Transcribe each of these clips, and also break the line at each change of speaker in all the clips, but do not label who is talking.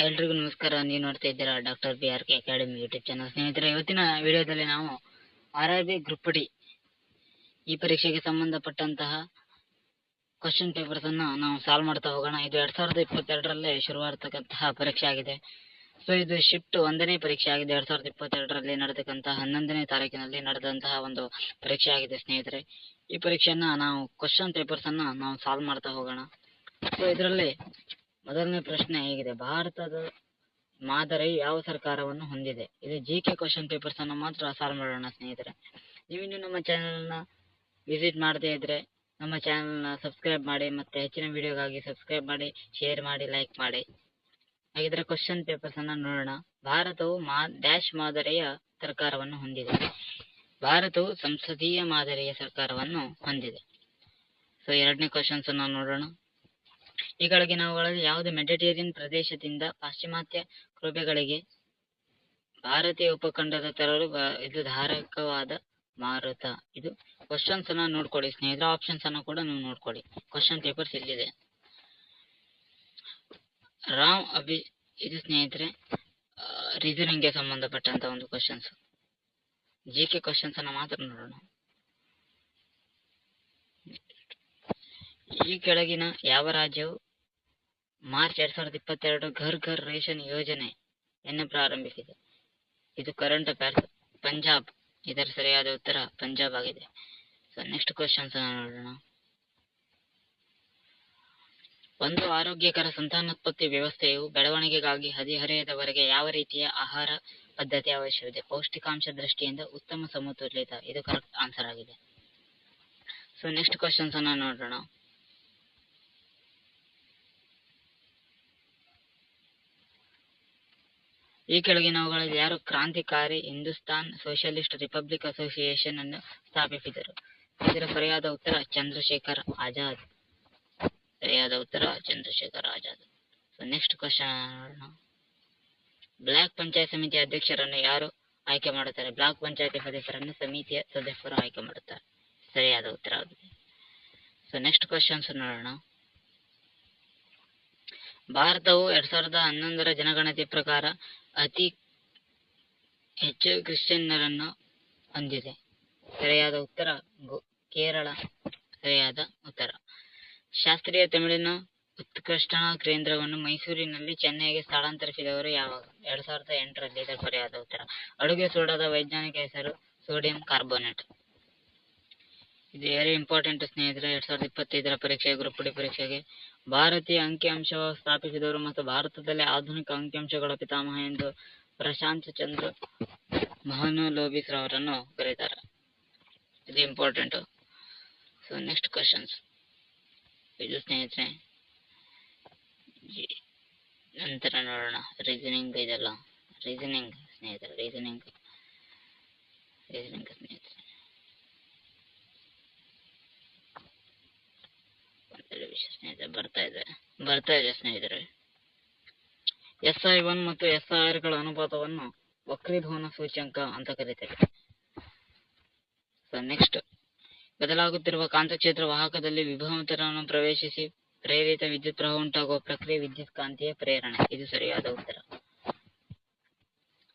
ಎಲ್ರಿಗೂ ನಮಸ್ಕಾರ. ನೀವು ನೋಡ್ತಾ ಇದ್ದೀರಾ doctor BRK academy YouTube channel. ಸ್ನೇಹಿತರೆ, ಇವತ್ತಿನ ವಿಡಿಯೋದಲ್ಲಿ ನಾವು RRB ಗ್ರೂಪ್ ಡಿ ಈ ಪರೀಕ್ಷೆಗೆ ಸಂಬಂಧಪಟ್ಟಂತಹ ಕ್ವಶನ್ ಪೇಪರ್ಸ್ ಅನ್ನು ನಾವು ಸಾಲ್ವ್ ಮಾಡ್ತಾ ಹೋಗೋಣ. ಇದು 2022ರಲ್ಲಿ ಶುರುವಾಗತಕ್ಕಂತಹ ಪರೀಕ್ಷೆ ಆಗಿದೆ. ಸೊ ಇದು ಶಿಫ್ಟ್ 1ನೇ ಪರೀಕ್ಷೆ ಆಗಿದೆ. 2022ರಲ್ಲಿ ನಡೆದಕ್ಕಂತಹ 11ನೇ ತಾರೀಕಿನಲ್ಲಿ ನಡೆದಂತಹ ಒಂದು ಪರೀಕ್ಷೆ ಆಗಿದೆ. ಸ್ನೇಹಿತರೆ, ಈ ಪರೀಕ್ಷೆಯನ್ನ ನಾವು ಕ್ವಶನ್ ಪೇಪರ್ಸ್ ಅನ್ನ ನಾವು ಸಾಲ್ವ್ ಮಾಡ್ತಾ ಹೋಗೋಣ. ಸೊ ಇದರಲ್ಲಿ ಮೊದಲನೇ ಪ್ರಶ್ನೆ ಹೇಗಿದೆ: ಭಾರತದ ಮಾದರಿ ಯಾವ ಸರ್ಕಾರವನ್ನು ಹೊಂದಿದೆ? ಇದು GK ಕ್ವಶನ್ ಪೇಪರ್ಸ್ ಅನ್ನು ಮಾತ್ರ ಸಾಲ್ವ್ ಮಾಡೋಣ. ಸ್ನೇಹಿತರೆ, ನೀವಿನ್ನು ನಮ್ಮ ಚಾನೆಲ್ನ ವಿಸಿಟ್ ಮಾಡದೇ ಇದ್ರೆ ನಮ್ಮ ಚಾನೆಲ್ನ ಸಬ್ಸ್ಕ್ರೈಬ್ ಮಾಡಿ, ಮತ್ತೆ ಹೆಚ್ಚಿನ ವಿಡಿಯೋಗಾಗಿ ಸಬ್ಸ್ಕ್ರೈಬ್ ಮಾಡಿ, ಶೇರ್ ಮಾಡಿ, ಲೈಕ್ ಮಾಡಿ. ಹಾಗಿದ್ರೆ ಕ್ವಶನ್ ಪೇಪರ್ಸ್ ಅನ್ನ ನೋಡೋಣ. ಭಾರತವು ಡ್ಯಾಶ್ ಮಾದರಿಯ ಸರ್ಕಾರವನ್ನು ಹೊಂದಿದೆ. ಭಾರತವು ಸಂಸದೀಯ ಮಾದರಿಯ ಸರ್ಕಾರವನ್ನು ಹೊಂದಿದೆ. ಸೊ ಎರಡನೇ ಕ್ವಶನ್ಸ್ ಅನ್ನ ನೋಡೋಣ. ಈ ಕೆಳಗಿನವುಗಳಲ್ಲಿ ಯಾವುದು ಮೆಡಿಟೇರಿಯನ್ ಪ್ರದೇಶದಿಂದ ಪಾಶ್ಚಿಮಾತ್ಯ ಕೃಪೆಗಳಿಗೆ ಭಾರತೀಯ ಉಪಖಂಡದ ತರಲು ಇದು ಧಾರಕವಾದ ಮಾರುತ? ಇದು ಕ್ವಶನ್ಸ್ ಅನ್ನ ನೋಡ್ಕೊಳ್ಳಿ ಸ್ನೇಹಿತರೆ. ಆಪ್ಷನ್ಸ್ ಅನ್ನ ಕೂಡ ನೀವು ನೋಡ್ಕೊಳ್ಳಿ. ಕ್ವಶನ್ ಪೇಪರ್ಸ್ ಇಲ್ಲಿದೆ. ಇದು ಸ್ನೇಹಿತರೆ ರೀಸನಿಂಗ್ ಗೆ ಸಂಬಂಧಪಟ್ಟಂತ ಒಂದು ಕ್ವಶನ್ಸ್. GK ಕ್ವಶನ್ಸ್ ಅನ್ನ ಮಾತ್ರ ನೋಡೋಣ. ಈ ಕೆಳಗಿನ ಯಾವ ರಾಜ್ಯವು ಮಾರ್ಚ್ 2022 ಘರ್ ಘರ್ ರೇಷನ್ ಯೋಜನೆಯನ್ನು ಪ್ರಾರಂಭಿಸಿದೆ? ಇದು ಕರೆಂಟ್ ಅಫೇರ್ಸ್. ಪಂಜಾಬ್ ಇದರ ಸರಿಯಾದ ಉತ್ತರ ಪಂಜಾಬ್ ಆಗಿದೆ. ಸೊ ನೆಕ್ಸ್ಟ್ ಕ್ವಶನ್ಸ್ ನೋಡೋಣ. ಒಂದು ಆರೋಗ್ಯಕರ ಸಂತಾನೋತ್ಪತ್ತಿ ವ್ಯವಸ್ಥೆಯು ಬೆಳವಣಿಗೆಗಾಗಿ ಹದಿಹರೆಯದವರೆಗೆ ಯಾವ ರೀತಿಯ ಆಹಾರ ಪದ್ಧತಿ ಅವಶ್ಯವಿದೆ? ಪೌಷ್ಟಿಕಾಂಶ ದೃಷ್ಟಿಯಿಂದ ಉತ್ತಮ ಸಮತೋಲಿತ. ಇದು ಕರೆಕ್ಟ್ ಆನ್ಸರ್ ಆಗಿದೆ. ಸೊ ನೆಕ್ಸ್ಟ್ ಕ್ವಶನ್ಸ್ ಅನ್ನ ನೋಡೋಣ. ಈ ಕೆಳಗಿನವುಗಳಲ್ಲಿ ಯಾರು ಕ್ರಾಂತಿಕಾರಿ ಹಿಂದೂಸ್ತಾನ್ ಸೋಷಿಯಲಿಸ್ಟ್ ರಿಪಬ್ಲಿಕ್ ಅಸೋಸಿಯೇಷನ್ ಅನ್ನು ಸ್ಥಾಪಿಸಿದರು? ಇದರ ಸರಿಯಾದ ಉತ್ತರ ಚಂದ್ರಶೇಖರ್ ಆಜಾದ್. ಸರಿಯಾದ ಉತ್ತರ Chandrashekhar Azad. So next question ನೋಡೋಣ. ಬ್ಲಾಕ್ ಪಂಚಾಯತ್ ಸಮಿತಿ ಅಧ್ಯಕ್ಷರನ್ನು ಯಾರು ಆಯ್ಕೆ ಮಾಡುತ್ತಾರೆ? ಬ್ಲಾಕ್ ಪಂಚಾಯತಿ ಸದಸ್ಯರನ್ನು ಸಮಿತಿಯ ಸದಸ್ಯರು ಆಯ್ಕೆ ಮಾಡುತ್ತಾರೆ. ಸರಿಯಾದ ಉತ್ತರ ಆಗಿದೆ. ಸೊ ನೆಕ್ಸ್ಟ್ ಕ್ವಶನ್ಸ್ ನೋಡೋಣ. ಭಾರತವು 2011ರ ಜನಗಣತಿ ಪ್ರಕಾರ ಅತಿ ಹೆಚ್ಚು ಕ್ರಿಶ್ಚಿಯನ್ನರನ್ನು ಹೊಂದಿದೆ. ಸರಿಯಾದ ಉತ್ತರ ಕೇರಳ. ಸರಿಯಾದ ಉತ್ತರ. ಶಾಸ್ತ್ರೀಯ ತಮಿಳಿನ ಉತ್ಕೃಷ್ಟ ಕೇಂದ್ರವನ್ನು ಮೈಸೂರಿನಲ್ಲಿ ಚೆನ್ನೈಗೆ ಸ್ಥಳಾಂತರಿಸಿದವರು ಯಾವಾಗ? 2008ರಲ್ಲಿ. ಇದರ ಸರಿಯಾದ ಉತ್ತರ. ಅಡುಗೆ ಸೋಡಾದ ವೈಜ್ಞಾನಿಕ ಹೆಸರು ಸೋಡಿಯಂ ಕಾರ್ಬೋನೇಟ್. ಇದು ವೆರಿ ಇಂಪಾರ್ಟೆಂಟ್ ಸ್ನೇಹಿತರೆ. 2025ರ ಪರೀಕ್ಷೆ, ಗ್ರೂಪ್ ಡಿ ಪರೀಕ್ಷೆಗೆ. ಭಾರತೀಯ ಅಂಕಿಅಂಶ ಸ್ಥಾಪಿಸಿದವರು ಮತ್ತು ಭಾರತದಲ್ಲಿ ಆಧುನಿಕ ಅಂಕಿಅಂಶಗಳ ಪಿತಾಮಹ ಎಂದು ಪ್ರಶಾಂತ್ ಚಂದ್ರ ಮಹಲನೋಬಿಸ್ ಅವರನ್ನು ಕರೀತಾರೆ. ಇದು ಇಂಪಾರ್ಟೆಂಟ್. So next questions. ಇದು ಸ್ನೇಹಿತರೆ ನಂತರ ನೋಡೋಣ. ರೀಸನಿಂಗ್ ಇದೆಲ್ಲ ರೀಸನಿಂಗ್ ಸ್ನೇಹಿತರೆ. ರೀಸನಿಂಗ್ ಸ್ನೇಹಿತರೆ ಬರ್ತಾ ಇದೆ ಸ್ನೇಹಿತರೆ. SI1 ಮತ್ತು SIR ಗಳ ಅನುಪಾತವನ್ನು ವಕ್ರೀಭವನ ಸೂಚ್ಯಂಕ ಅಂತ ಕರೀತಾರೆ. ಸೊ ನೆಕ್ಸ್ಟ್, ಬದಲಾಗುತ್ತಿರುವ ಕಾಂತಕ್ಷೇತ್ರ ವಾಹಕದಲ್ಲಿ ವಿಭವಾಂತರವನ್ನು ಪ್ರವೇಶಿಸಿ ಪ್ರೇರಿತ ವಿದ್ಯುತ್ ಪ್ರವಾಹ ಉಂಟಾಗುವ ಪ್ರಕ್ರಿಯೆ ವಿದ್ಯುತ್ ಕಾಂತೀಯ ಪ್ರೇರಣೆ. ಇದು ಸರಿಯಾದ ಉತ್ತರ.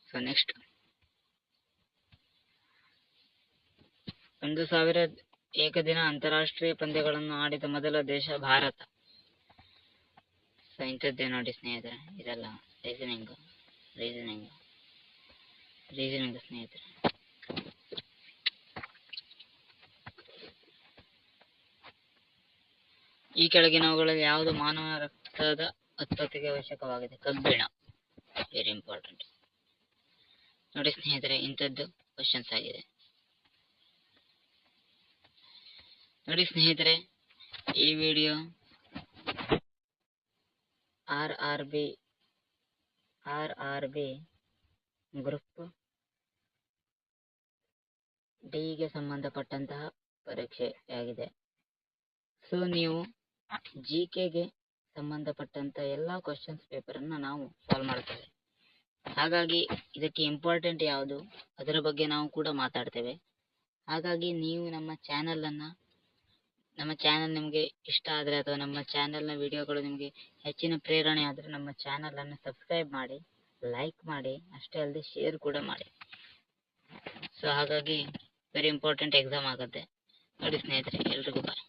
ಸೊ ನೆಕ್ಸ್ಟ್, 1000 ಏಕದಿನ ಅಂತಾರಾಷ್ಟ್ರೀಯ ಪಂದ್ಯಗಳನ್ನು ಆಡಿದ ಮೊದಲ ದೇಶ ಭಾರತ. ಸೊ ಇಂಥದ್ದೇ ನೋಡಿ ಸ್ನೇಹಿತರೆ. ಇದೆಲ್ಲ ರೀಸನಿಂಗ್ ಸ್ನೇಹಿತರೆ. ಈ ಕೆಳಗಿನವುಗಳಲ್ಲಿ ಯಾವುದು ಮಾನವ ರಕ್ತದ ಉತ್ಪತ್ತಿಗೆ ಅವಶ್ಯಕವಾಗಿದೆ? ಕಬ್ಬಿಣ. ವೆರಿ ಇಂಪಾರ್ಟೆಂಟ್ ನೋಡಿ ಸ್ನೇಹಿತರೆ. ಇಂಥದ್ದು ಕ್ವಶನ್ಸ್ ಆಗಿದೆ ನೋಡಿ ಸ್ನೇಹಿತರೆ. ಈ ವಿಡಿಯೋ RRB ಗ್ರೂಪ್ ಡಿ ಗೆ ಸಂಬಂಧಪಟ್ಟಂತಹ ಪರೀಕ್ಷೆಯಾಗಿದೆ. ಸೊ ನೀವು GK ಗೆ ಸಂಬಂಧಪಟ್ಟಂತ ಎಲ್ಲಾ ಕ್ವಶನ್ಸ್ ಪೇಪರ್ ಅನ್ನ ನಾವು ಸಾಲ್ವ್ ಮಾಡ್ತೇವೆ. ಹಾಗಾಗಿ ಇದಕ್ಕೆ ಇಂಪಾರ್ಟೆಂಟ್ ಯಾವುದು ಅದರ ಬಗ್ಗೆ ನಾವು ಕೂಡ ಮಾತಾಡ್ತೇವೆ. ಹಾಗಾಗಿ ನೀವು ನಮ್ಮ ಚಾನೆಲ್ ಅನ್ನ ನಮ್ಮ ಚಾನಲ್ ನಿಮಗೆ ಇಷ್ಟ ಆದರೆ ಅಥವಾ ನಮ್ಮ ಚಾನಲ್ನ ವಿಡಿಯೋಗಳು ನಿಮಗೆ ಹೆಚ್ಚಿನ ಪ್ರೇರಣೆ ಆದರೆ ನಮ್ಮ ಚಾನಲನ್ನು ಸಬ್ಸ್ಕ್ರೈಬ್ ಮಾಡಿ, ಲೈಕ್ ಮಾಡಿ, ಅಷ್ಟೇ ಅಲ್ಲದೆ ಶೇರ್ ಕೂಡ ಮಾಡಿ. ಸೊ ಹಾಗಾಗಿ ವೆರಿ ಇಂಪಾರ್ಟೆಂಟ್ ಎಕ್ಸಾಮ್ ಆಗುತ್ತೆ ನೋಡಿ ಸ್ನೇಹಿತರೆ. ಎಲ್ರಿಗೂ ಬಾಯ್.